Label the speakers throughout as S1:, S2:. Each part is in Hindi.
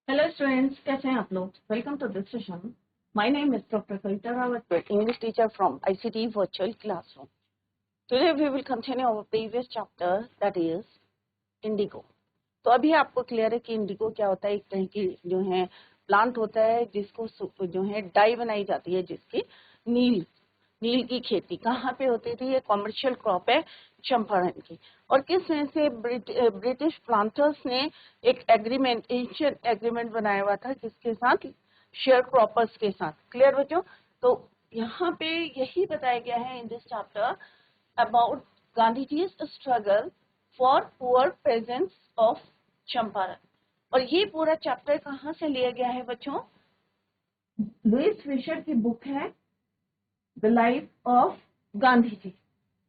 S1: हेलो स्टूडेंट्स, कैसे हैं आप लोग? Welcome to this session. My name is doctor Kavita Rawat, English teacher from ICT virtual classroom. Today we will continue our previous chapter, that is Indigo. तो अभी आपको क्लियर है कि इंडिगो क्या होता है। एक तरह की जो है प्लांट होता है जिसको जो है डाई बनाई जाती है, जिसकी नील नील की खेती कहाँ पे होती थी? ये कॉमर्शियल क्रॉप है चंपारण की। और किस तरह से ब्रिटिश प्लांटर्स ने एक एग्रीमेंट, एंशिएंट एग्रीमेंट बनाया हुआ था, किसके साथ? शेयर क्रॉपर्स के साथ। क्लियर बच्चों? तो यहाँ पे यही बताया गया है in this chapter about Gandhi ji struggle for poor peasants of Champaran. और ये पूरा चैप्टर कहाँ से लिया गया है बच्चों? लुइस फिशर की बुक है द लाइफ ऑफ गांधी जी,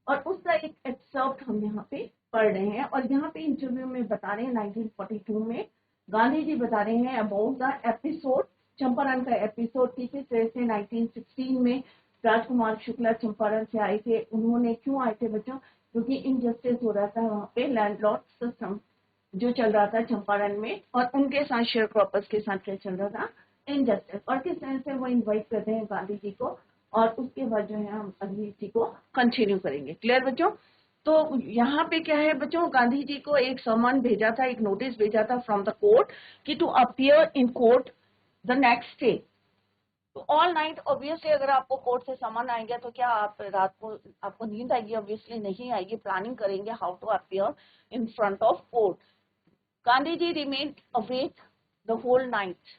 S1: और उसका एक एक्सर्प्ट हम यहाँ पे पढ़ रहे हैं। और यहाँ पे इंटरव्यू में बता रहे हैं 1942 में गांधी जी बता रहे हैं अबाउट द एपिसोड, चंपारण का एपिसोड की किस तरह से 1916 में राजकुमार शुक्ला चंपारण से आए थे। उन्होंने क्यों आए थे बच्चों? क्योंकि इनजस्टिस हो रहा था वहाँ पे, लैंडलॉर्ड सिस्टम जो चल रहा था चंपारण में, और उनके साथ शेयर क्रॉपर्स के साथ क्या चल रहा था? इनजस्टिस। और किस तरह से वो इन्वाइट करते हैं गांधी जी को, और उसके बाद जो है हम अगली इसी को कंटिन्यू करेंगे। क्लियर बच्चों? तो यहाँ पे क्या है बच्चों, गांधी जी को एक समन भेजा था, एक नोटिस भेजा था फ्रॉम द कोर्ट कि to appear in court the next day. तो ऑल नाइट ऑब्वियसली अगर आपको कोर्ट से समन आएगा तो क्या आप रात को आपको नींद आएगी? ऑब्वियसली नहीं आएगी। प्लानिंग करेंगे how to appear in front of court. Gandhi ji remained awake the whole night.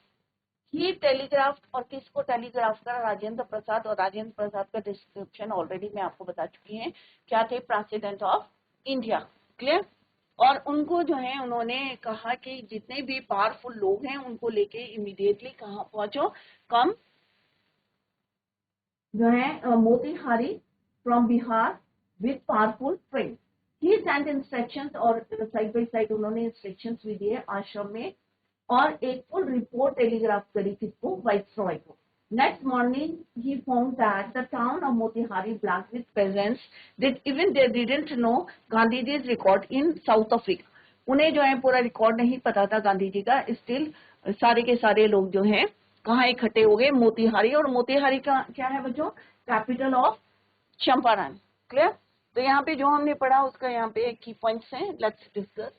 S1: He telegraph, और किसको टेलीग्राफ करा? राजेंद्र प्रसाद। और राजेंद्र प्रसाद का डिस्क्रिप्शन ऑलरेडी मैं आपको बता चुकी है, क्या थे? President of India. क्लियर? और उनको जो है उन्होंने कहा कि जितने भी पावरफुल लोग हैं उनको लेके इमीडिएटली कहाँ पहुंचो? कम जो है Motihari from Bihar with powerful train. He sent instructions, और साइड बाई साइड उन्होंने इंस्ट्रक्शंस भी दिए आश्रम में, और एक फुल रिपोर्ट टेलीग्राफ करी किसको? वाइसरॉय को। Next morning he found that the town of Motihari blank with peasants that even they didn't know गांधीजी's रिकॉर्ड इन साउथ अफ्रीका। उन्हें जो है पूरा रिकॉर्ड नहीं पता था गांधी जी का। स्टिल सारे के सारे लोग जो हैं कहाँ इकट्ठे हो गए? मोतीहारी। और मोतीहारी का क्या है बच्चों? Capital of Champaran. क्लियर? तो यहाँ पे जो हमने पढ़ा उसका यहाँ पे की पॉइंट्स हैं, लेट्स डिस्कस।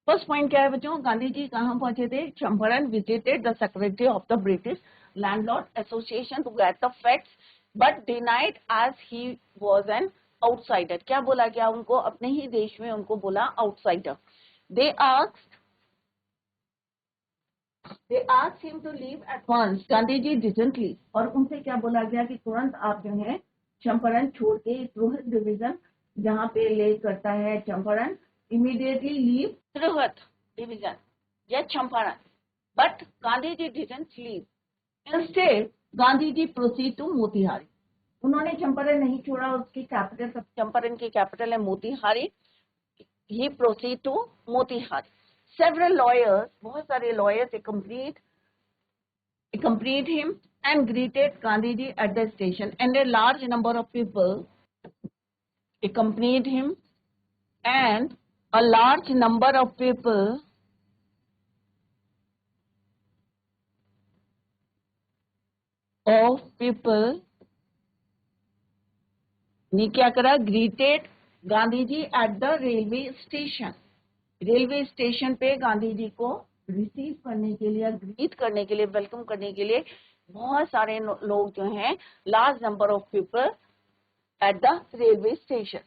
S1: फर्स्ट पॉइंट क्या है बच्चों? गांधी जी कहाँ पहुंचे थे? Champaran. Visited the secretary of the British landlord association to get the facts but denied as he was an outsider. क्या बोला गया उनको? अपने ही देश में उनको बोला outsider. They asked him to leave at once. Gandhi ji didn't leave। और उनसे क्या बोला गया कि तुरंत आप जो है चंपारण छोड़ के, रोहित डिवीजन जहाँ पे ले करता है Champaran, immediately leave Rohit division या Champaran. But Gandhi ji didn't leave. Instead Gandhi ji proceed to Motihari. उन्होंने चंपारण नहीं छोड़ा, उसकी कैपिटल, चंपारण की कैपिटल है Motihari. He proceed to Motihari. Several lawyers, बहुत सारे lawyers accompanied him and greeted Gandhiji at the station, and a large number of people accompanied him, and a large number of people ने क्या करा? Greeted Gandhi ji at the railway station. Railway station पे गांधी जी को रिसीव करने के लिए, ग्रीट करने के लिए, वेलकम करने के लिए बहुत सारे लोग जो हैं, large number of people at the railway station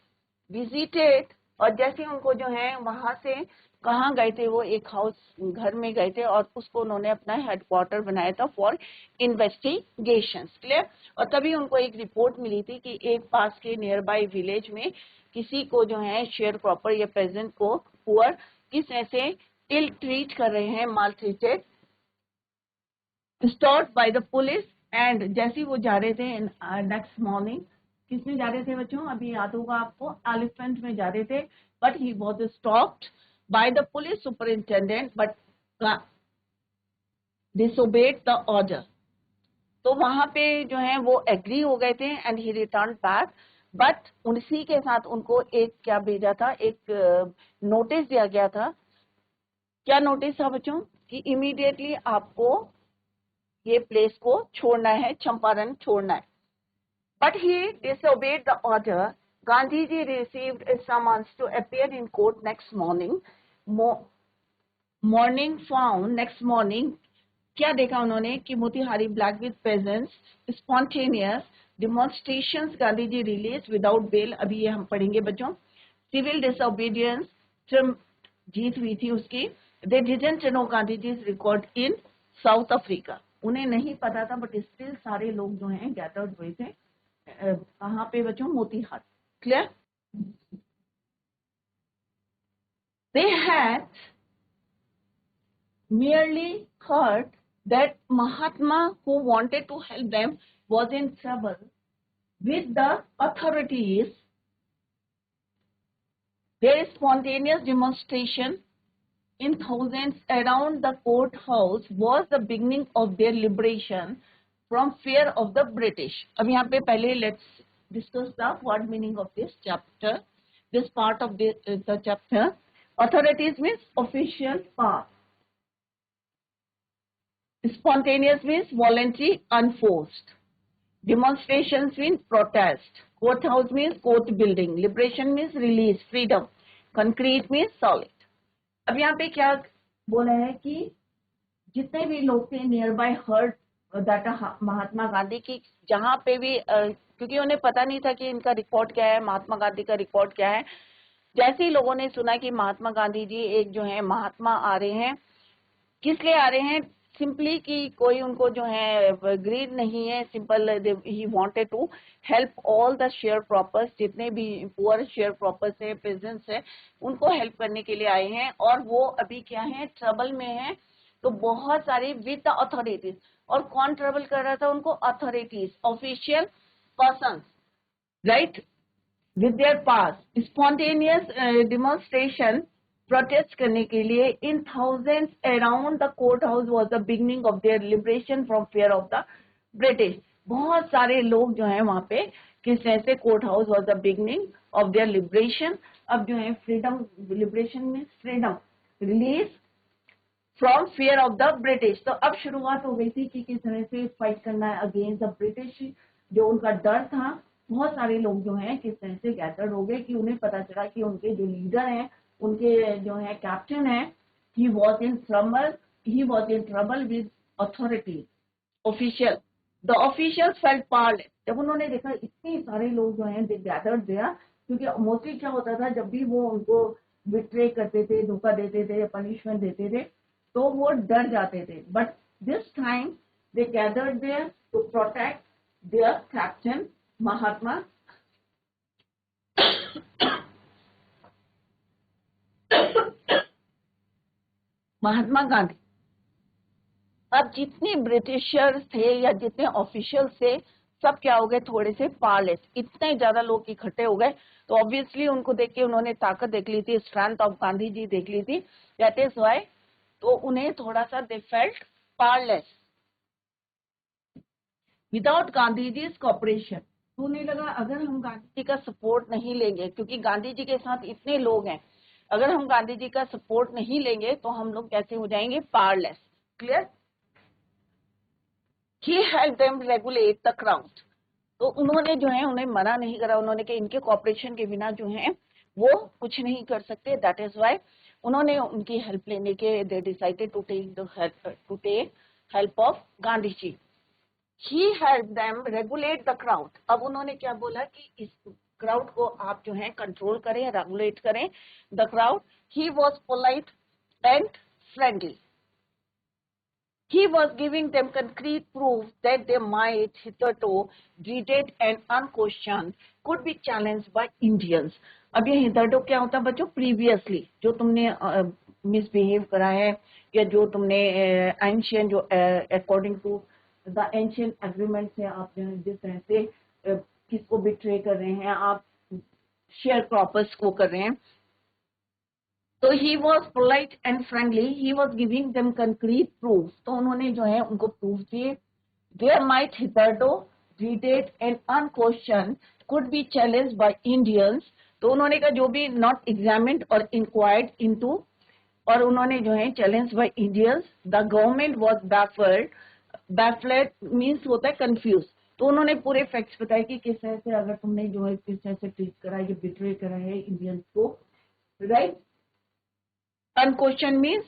S1: visited. और जैसे उनको जो है वहां से कहाँ गए थे? वो एक हाउस, घर में गए थे, और उसको उन्होंने अपना हेडक्वार्टर बनाया था फॉर इन्वेस्टिगेशंस। क्लियर? और तभी उनको एक रिपोर्ट मिली थी कि एक पास के नियर बाय विलेज में किसी को जो है शेयर क्रॉपर या पेजेंट को पुअर किस ऐसे इल ट्रीट कर रहे हैं, maltreated, stopped by the police. And जैसे वो जा रहे थे नेक्स्ट मॉर्निंग, किसमें जा रहे थे बच्चों? अभी याद होगा आपको, एलिफेंट में जा रहे थे। But he was stopped by the police superintendent but disobeyed the order. तो वहां पे जो है वो एग्री हो गए थे and he return back. But उसी के साथ उनको एक क्या भेजा था? एक नोटिस दिया गया था। क्या नोटिस था बच्चों? कि इमीडिएटली आपको ये प्लेस को छोड़ना है, चंपारण छोड़ना है. But he disobeyed the order. Gandhiji received a summons to appear in court next morning. Morning found, next morning, क्या देखा उन्होंने कि Motihari black with peasants, spontaneous demonstrations Gandhiji released without bail. अभी ये हम पढ़ेंगे बच्चों. Civil disobedience, जीत हुई थी उसकी. They didn't know Gandhiji's record in South Africa. उन्हें नहीं पता था, but still सारे लोग जो हैं gathered हुए थे. कहाँ पे बच्चों? Motihar. Clear? They had merely heard that Mahatma, who wanted to help them, was in trouble with the authorities. Their spontaneous demonstration in thousands around the courthouse was the beginning of their liberation from fear of the British. अब यहाँ पे पहले let's discuss the word meaning of this chapter, this part of the chapter. Authorities means official power. Spontaneous means voluntary, unforced. Demonstrations means protest. Courthouse means court building. Liberation means release, freedom. Concrete means solid. अब यहाँ पे क्या बोला है कि जितने भी लोग थे near by heard that Mahatma Gandhi की, जहाँ पे भी क्योंकि उन्हें पता नहीं था कि इनका रिकॉर्ड क्या है, महात्मा गांधी का रिकॉर्ड क्या है. जैसे ही लोगों ने सुना कि महात्मा गांधी जी एक जो है महात्मा आ रहे हैं, किस लिए आ रहे हैं? सिंपली कि कोई उनको जो है ग्रीड नहीं है, simple he wanted to help all the sharecroppers, जितने भी पुअर शेयर प्रॉपर्स है, पेजेंट्स है, उनको हेल्प करने के लिए आए हैं. और वो अभी क्या है? ट्रबल में है. तो बहुत सारे विद द अथॉरिटीज. और कौन ट्रबल कर रहा था उनको? Authorities, official person, right, with their pass. Spontaneous demonstration, protest करने के लिए in thousands around the court house was the beginning of their liberation from fear of the British. बहुत सारे लोग जो है वहां पे किस तरह से court house was the beginning of their liberation. अब जो है फ्रीडम, लिबरेशन में freedom, release from fear of the British. तो अब शुरुआत हो गई थी कि किस तरह से फाइट करना है अगेंस्ट द ब्रिटिश. जो उनका डर था, बहुत सारे लोग जो है किस तरह से गैदर हो गए कि उन्हें पता चला कि उनके जो लीडर हैं, उनके जो है कैप्टन है, he was in trouble with authorities, official. The officials felt powerless. जब उन्होंने देखा इतने सारे लोग जो हैं they gathered there, क्योंकि मोस्टली क्या होता था जब भी वो उनको बिट्रे करते थे, धोखा देते थे, पनिशमेंट देते थे, तो वो डर जाते थे. But this time they gathered there to protect their captain Mahatma Mahatma Gandhi. अब जितने ब्रिटिशर्स थे या जितने ऑफिशियल्स थे, सब क्या हो गए? थोड़े से पावरलेस. इतने ज्यादा लोग इकट्ठे हो गए, तो ऑब्वियसली उनको देख के उन्होंने ताकत देख ली थी, स्ट्रेंथ ऑफ गांधी जी देख ली थी. दैट इज व्हाई तो उन्हें थोड़ा सा they felt powerless. Without Gandhi ji cooperation, तो उन्हें लगा अगर हम गांधी जी का सपोर्ट नहीं लेंगे, क्योंकि गांधी जी के साथ इतने लोग हैं, अगर हम गांधी जी का सपोर्ट नहीं लेंगे तो हम लोग कैसे हो जाएंगे? Powerless. Clear? He help them regulate the crowd. तो उन्होंने जो है उन्हें मना नहीं करा. उन्होंने कि इनके कॉपरेशन के बिना जो है वो कुछ नहीं कर सकते. दैट इज व्हाई उन्होंने उनकी हेल्प लेने के they decided to take help of Gandhi ji. He help them regulate the crowd. अब उन्होंने क्या बोला कि इस क्राउड को आप जो है कंट्रोल करें, रेगुलेट करें the crowd. He was polite and friendly. He was giving them concrete proof that they might hitherto dreaded and unquestioned could be challenged by Indians. अब ये hitherto क्या होता है बच्चों? प्रीवियसली जो तुमने मिसबिहेव करा है, या जो तुमने एंशियंट, जो according to the ancient agreement से आप जिस तरह से किसको बिट्रे कर रहे हैं, आप शेयर क्रॉपर्स को कर रहे हैं. तो he was polite and friendly. He was giving them concrete proof. तो उन्होंने जो है उनको प्रूफ दिए. There might hitherto dreaded and unquestioned could be challenged by Indians. तो उन्होंने कहा जो भी not examined or inquired into और उन्होंने जो है challenge by Indians, the government was baffled, baffled means होता है कंफ्यूज। तो उन्होंने पूरे फैक्ट्स बताए कि किस तरह से अगर तुमने जो है किस तरह से ट्रीट करा, ये बिट्रे करा है इंडियंस को, right. Unquestioned means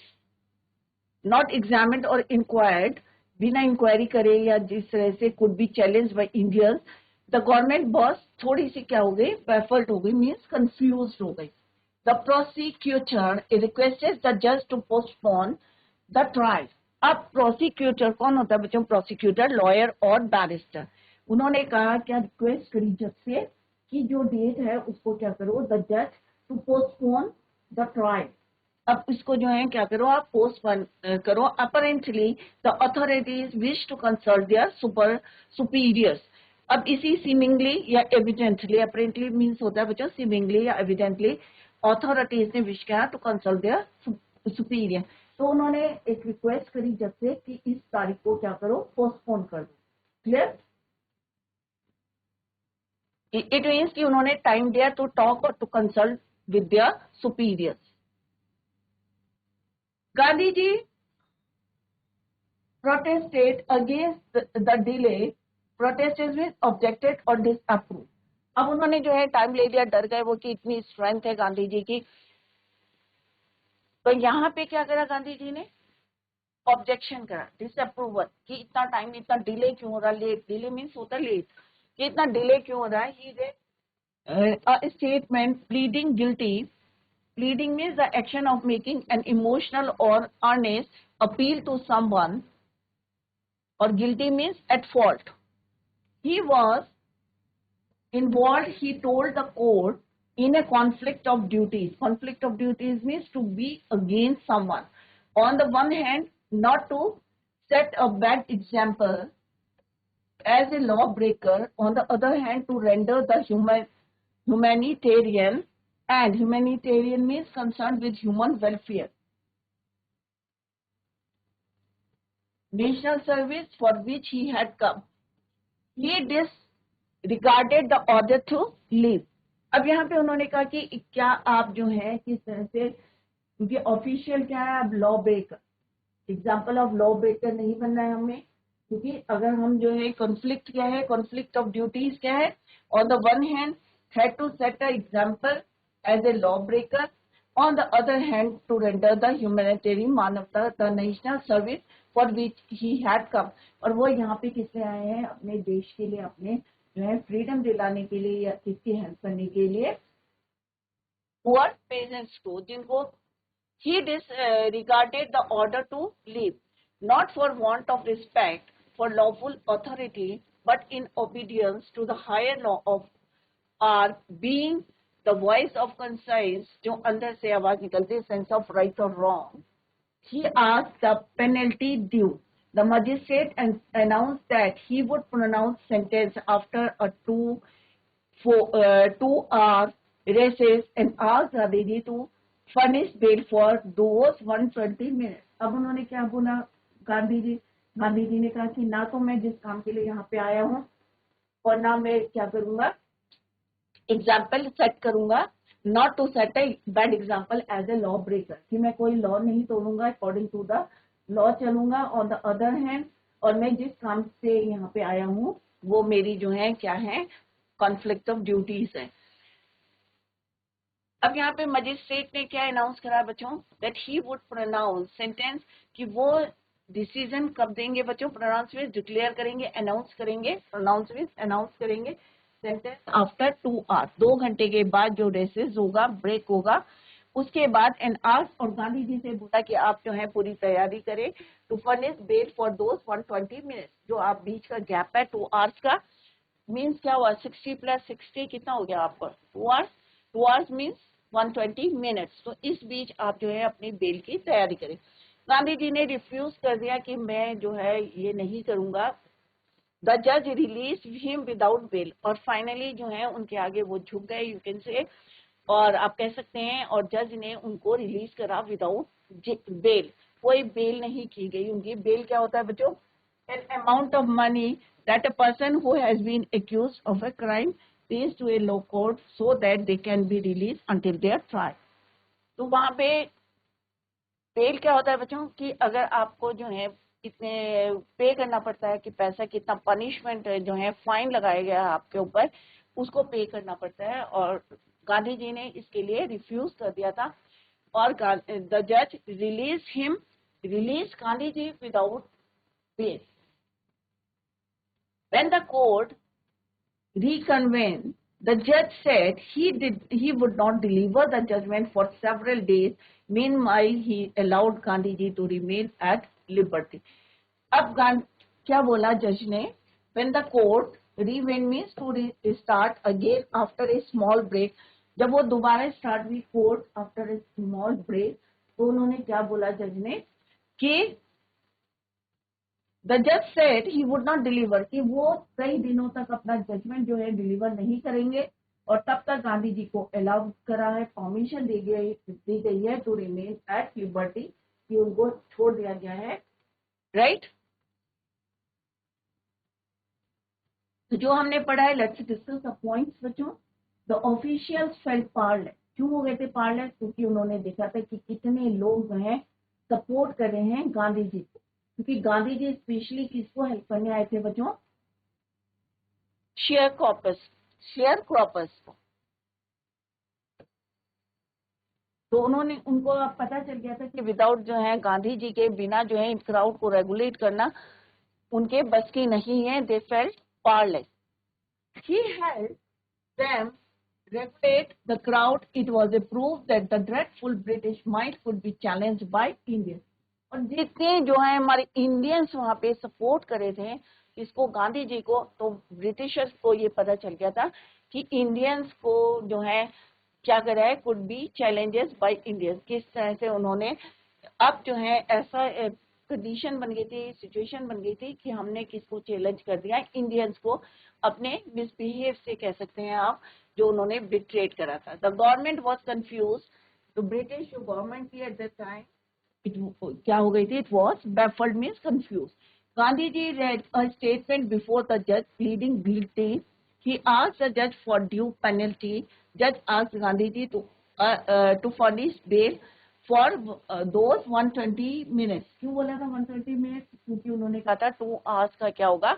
S1: not examined और इंक्वायर्ड, बिना इंक्वायरी करे या जिस तरह से could be challenge by Indians. The government boss थोड़ी सी क्या हो गई, बैफल्ड हो गई, मीन्स कंफ्यूज हो गई। द प्रोसिक्यूटर रिक्वेस्टेड द जज टू पोस्टपोन द ट्रायल। अब प्रोसिक्यूटर कौन होता है बच्चों, प्रोसिक्यूटर लॉयर और बैरिस्टर। उन्होंने कहा क्या, रिक्वेस्ट करी जज से कि जो डेट है उसको क्या करो, द जज टू पोस्टपोन द ट्रायल। अब इसको जो है क्या करो, आप पोस्टपोन करो। Apparently the authorities wish to consult their superiors. अब इसी सीमिंगली या एविडेंटली, अपरेंटली मीन्स होता है बच्चों सीमिंगली या एविडेंटली, अथॉरिटीज ने विश किया टू कंसल्ट देयर सुपीरियर। तो उन्होंने एक रिक्वेस्ट करी जब से कि इस तारीख को क्या करो, पोस्टपोन कर दो। क्लियर? इट मीन्स कि उन्होंने टाइम दिया टू टॉक और to consult with their superiors. Gandhi ji protested against the delay, protesters with objected or disapproved। अब उन्होंने जो है टाइम ले लिया, डर गए वो कि इतनी स्ट्रेंथ है गांधी जी की। तो यहाँ पे क्या करा गांधी जी ने, ऑब्जेक्शन करा, डिसअप्रूवल, कि इतना टाइम, इतना डिले क्यों हो रहा, लेट, डिले मीन्स होता लेट, कि इतना डिले क्यों हो रहा है। ही a statement pleading guilty, pleading means the action of making an emotional or earnest appeal to someone, or guilty means at fault. He was involved, he told the court, in a conflict of duties. Conflict of duties means to be against someone. On the one hand, not to set a bad example as a lawbreaker. On the other hand, to render the humanitarian, and humanitarian means concerned with human welfare, national service for which he had come. He disregarded the order to leave. अब यहाँ पे उन्होंने कहा कि क्या आप जो है किस तरह से, क्योंकि ऑफिशियल क्या है, अब law breaker, example of law breaker नहीं बनना है हमें, क्योंकि अगर हम जो है कॉन्फ्लिक्ट क्या है, कॉन्फ्लिक्ट ऑफ ड्यूटीज क्या है, on the one hand had to set a example as a law breaker, on the other hand to render the humanitarian, मानवता, the national service for which he had come. और वो यहाँ पे किससे आए हैं, अपने देश के लिए, अपने जो है फ्रीडम दिलाने के लिए या किसकी हेल्प करने के लिए, पुअर पेजेंट्स को, जिनको he disregarded the order to leave, not for want of respect for lawful authority, but in obedience to the higher law of our being the voice of conscience, जो अंदर से आवाज निकलती है, sense of right or wrong. He asked the penalty due. The magistrate announced that he would pronounce sentence after a 2-hour recess and asked Gandhi to furnish bail for those 120 minutes. अब उन्होंने क्या बोला गांधी जी ने कहा कि ना तो मैं जिस काम के लिए यहाँ पे आया हूँ और ना मैं क्या करूंगा, एग्जाम्पल सेट करूंगा, not to set a bad example as a law breaker, कि मैं कोई लॉ नहीं तोड़ूंगा, अकॉर्डिंग टू द लॉ चलूंगा। ऑन द अदर हैंड, और मैं जिस काम से यहाँ पे आया हूँ वो मेरी जो है क्या है, कॉन्फ्लिक्ट ऑफ ड्यूटीज है। अब यहाँ पे मजिस्ट्रेट ने क्या अनाउंस करा बच्चों, that he would pronounce sentence, कि वो डिसीजन कब देंगे बच्चों, प्रोनाउंस मींस डिक्लेयर करेंगे, अनाउंस करेंगे, प्रोनाउंस मींस अनाउंस करेंगे सेंटेंस आफ्टर 2 आवर्स, 2 घंटे के बाद जो रेसेस होगा, ब्रेक होगा, उसके बाद एन आवर्स। और गांधी जी से बोला कि आप जो है पूरी तैयारी करें to furnish bail for those 120 minutes, जो आप बीच का गैप है 2 आवर्स का, मीन्स क्या हुआ, 60 + 60 कितना हो गया आपका, 2 आवर्स, 2 आवर्स मीन्स 120 मिनट्स। तो इस बीच आप जो है अपनी बेल की तैयारी करें। गांधी जी ने रिफ्यूज कर दिया कि मैं जो है ये नहीं करूंगा। द जज रिलीज हिम विदाउट बेल, और फाइनली जो है उनके आगे वो झुक गए, यू कैन से, और आप कह सकते हैं, और जज ने उनको रिलीज करा विदाउट बेल, कोई बेल नहीं की गई उनकी। बेल क्या होता है बच्चों, an amount of money that a person who has been accused of a crime pays to a law court so that they can be released until their trial. तो वहां पे बेल क्या होता है बच्चों कि अगर आपको जो है इतने पे करना पड़ता है कि पैसा कितना पनिशमेंट जो है फाइन लगाया गया है आपके ऊपर, उसको पे करना पड़ता है, और गांधी जी ने इसके लिए रिफ्यूज कर दिया था, और द जज release Gandhi ji without bail. When the court reconvened, the judge said he would not deliver the judgment for several days. Meanwhile, he allowed Gandhi ji to remain at liberty. अब क्या बोला जज ने? When the court reconvened means to start again after a small break. जब वो दोबारा स्टार्ट हुई court after a small break, तो उन्होंने क्या बोला जज ने कि द जज said he would not deliver, कि वो कई दिनों तक अपना जजमेंट जो है डिलीवर नहीं करेंगे, और तब तक गांधी जी को अलाउ करा है, परमिशन दी गई है टू रिमेन एट लिबर्टी, कि उनको छोड़ दिया गया है. राइट? तो जो हमने पढ़ा है, लेट्स डिस्कस द पॉइंट्स बच्चों. The officials felt powerless. क्यों हो गए थे पावरलेस? क्योंकि उन्होंने देखा था कि कितने लोग जो हैं सपोर्ट कर रहे हैं गांधी जी को, क्योंकि गांधी जी स्पेशली किसको हेल्प करने आए थे बच्चों? शेयर क्रॉपर्स को. तो उन्होंने उनको अब पता चल गया था कि विदाउट जो है गांधी जी के बिना जो है इन क्राउड को रेगुलेट करना उनके बस की नहीं है. दे felt powerless. He helped them regulate the crowd. It was a proof that the dreadful British might could be challenged by Indians. और जितने जो है हमारे इंडियंस वहां पे सपोर्ट करे थे इसको, गांधी जी को, तो ब्रिटिशर्स को ये पता चल गया था कि इंडियंस को जो है क्या करा है, could be challenges by Indians. किस तरह से उन्होंने अब जो है ऐसा कंडीशन बन गई थी, सिचुएशन बन गई थी कि हमने किसको चैलेंज कर दिया, इंडियंस को, अपने मिसबिहेव से कह सकते हैं आप, जो उन्होंने बिट्रेट करा था. The government was confused. तो ब्रिटिश जो गवर्नमेंट थी एट दैट टाइम, क्या हो गई थी? It was baffled means confused. Gandhi ji read a statement before the judge pleading guilty. He asked the judge for due penalty. Judge asked Gandhi ji to furnish bail for those 120 minutes. क्यों बोला था 120 minutes? क्योंकि उन्होंने कहा था 2 hours का क्या होगा,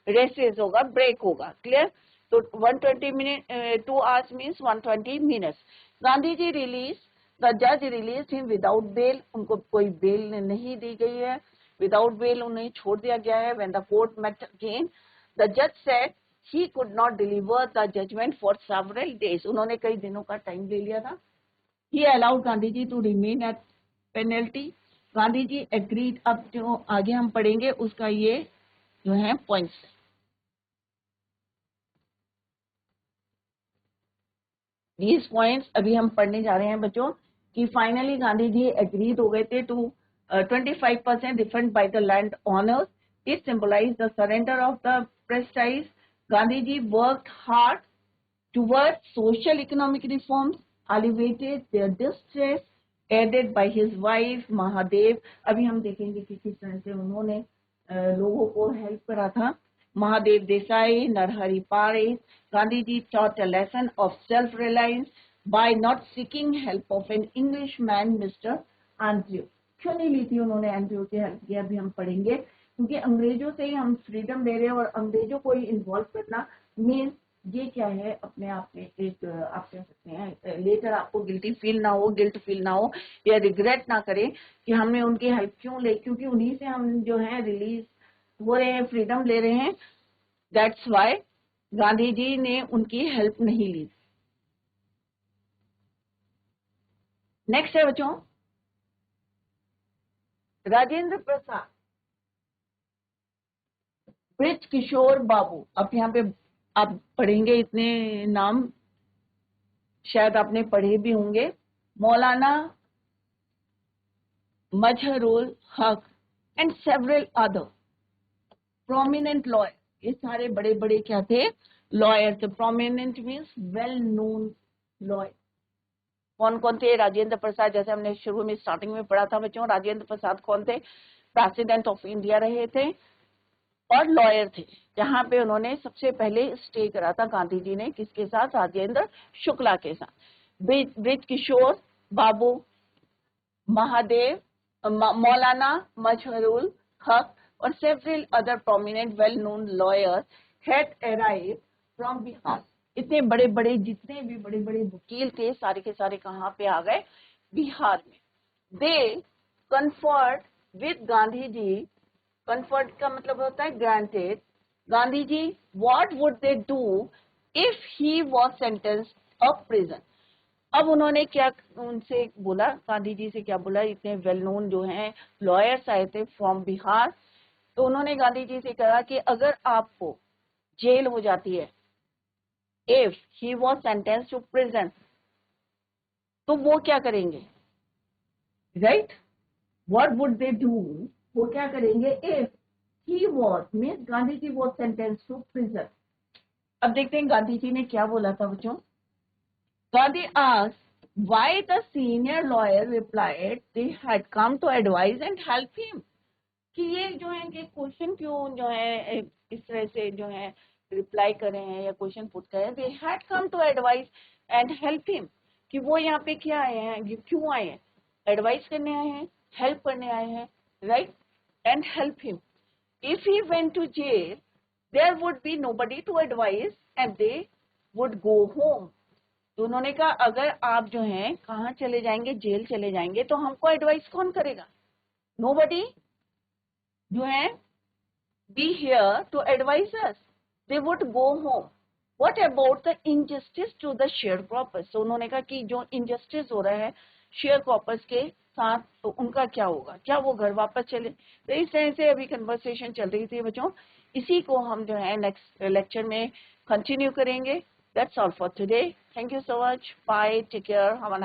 S1: रेसेस होगा, ब्रेक होगा. क्लियर? तो 120 minute 2 hours means 120 minutes. Gandhi ji release, the जज रिलीज हिम विदाउट बेल. उनको कोई बेल नहीं दी गई है, विदाउट बेल उन्हें छोड़ दिया गया है. When the court met again, the जज said he could not deliver the judgment for several days. उन्होंने कई दिनों का टाइम ले लिया था. He allowed Gandhi ji to remain at penalty. Gandhi ji agreed. अब जो आगे हम पढ़ेंगे उसका ये जो है पॉइंट्स. These points अभी हम पढ़ने जा रहे हैं बच्चों, कि फाइनली गांधी जी एग्रीड हो गए थे to 25% refund by the land owners. It symbolize the surrender of the prestige. Gandhi ji worked hard towards social economic reforms, alleviated their distress, aided by his wife Mahadev. अभी हम देखेंगे कि किस तरह से उन्होंने लोगों को हेल्प करा था. Mahadev Desai, Narhari Parikh. Gandhi ji taught a lesson of self-reliance by not seeking help of an Englishman, Mr. Andrew. क्यों नहीं ली थी उन्होंने एंड्रयू की हेल्प? की अभी हम पढ़ेंगे, क्योंकि अंग्रेजों से ही हम फ्रीडम ले रहे हैं, और अंग्रेजों को ही इन्वॉल्व करना मीन्स ये क्या है, अपने आप में एक आप कह सकते हैं लेटर आपको गिल्ट फील ना हो या रिग्रेट ना करें कि हमने उनकी हेल्प क्यों ली, क्योंकि उन्हीं से हम जो है रिलीज हो रहे हैं, फ्रीडम ले रहे हैं. दैट्स वाई गांधी जी ने उनकी हेल्प नहीं ली. नेक्स्ट है बच्चों राजेंद्र प्रसाद, ब्रिज किशोर बाबू. अब यहाँ पे आप पढ़ेंगे, इतने नाम शायद आपने पढ़े भी होंगे. मौलाना मजहरुल हक and several other prominent lawyer. ये सारे बड़े बड़े क्या थे? लॉयर थे. Prominent means well known lawyer. कौन कौन थे? राजेंद्र प्रसाद, जैसे हमने शुरू में स्टार्टिंग में पढ़ा था बच्चों, राजेंद्र प्रसाद कौन थे? प्रेसिडेंट ऑफ इंडिया रहे थे और लॉयर थे. जहां पे उन्होंने सबसे पहले स्टे करा था गांधी जी ने, किसके साथ? राजेंद्र शुक्ला के साथ. ब्रिज किशोर बाबू, महादेव Maulana Majharul Haq और several other prominent well-known lawyers had arrived from Bihar. इतने बड़े बड़े जितने भी बड़े बड़े वकील थे सारे के सारे कहाँ पे आ गए? बिहार में. They conferred with Gandhi ji. Conferred का मतलब होता है granted. Gandhi ji, what would they do if he was sentenced of prison? अब उन्होंने क्या उनसे बोला, गांधी जी से क्या बोला? इतने वेल नोन जो हैं लॉयर्स आए थे फ्रॉम बिहार, तो उन्होंने गांधी जी से कहा कि अगर आपको जेल हो जाती है, if he was sentenced to prison, तो वो क्या करेंगे? Right, what would they do? वो क्या करेंगे? If he was means Gandhi ji was sentenced to prison. अब देखते हैं गांधी जी ने क्या बोला था बच्चों. Gandhi asked why the senior lawyer replied they had come to advise and help him. कि ये जो है कि क्वेश्चन क्यों जो है इस तरह से जो है रिप्लाई कर रहे हैं या क्वेश्चन पुट कर रहे हैं. They had come to advise and help him. कि वो यहाँ पे क्या आए हैं, क्यों आए हैं? एडवाइस करने आए हैं, हेल्प करने आए हैं, right? And help him. If he went to jail, there would be nobody to advise and they would go home. तो उन्होंने कहा अगर आप जो हैं कहाँ चले जाएंगे, जेल चले जाएंगे, तो हमको एडवाइस कौन करेगा? नोबडी जो है be here to advise us. They would go home. What about the injustice to the sharecroppers? तो उन्होंने कहा कि जो इनजस्टिस हो रहा है शेयर क्रॉपर्स के साथ, तो उनका क्या होगा? क्या वो घर वापस चले? तो इस तरह से अभी कन्वर्सेशन चल रही थी बच्चों. इसी को हम जो है नेक्स्ट लेक्चर में कंटिन्यू करेंगे. That's all for today. Thank you so much. Bye. Take care. Have a nice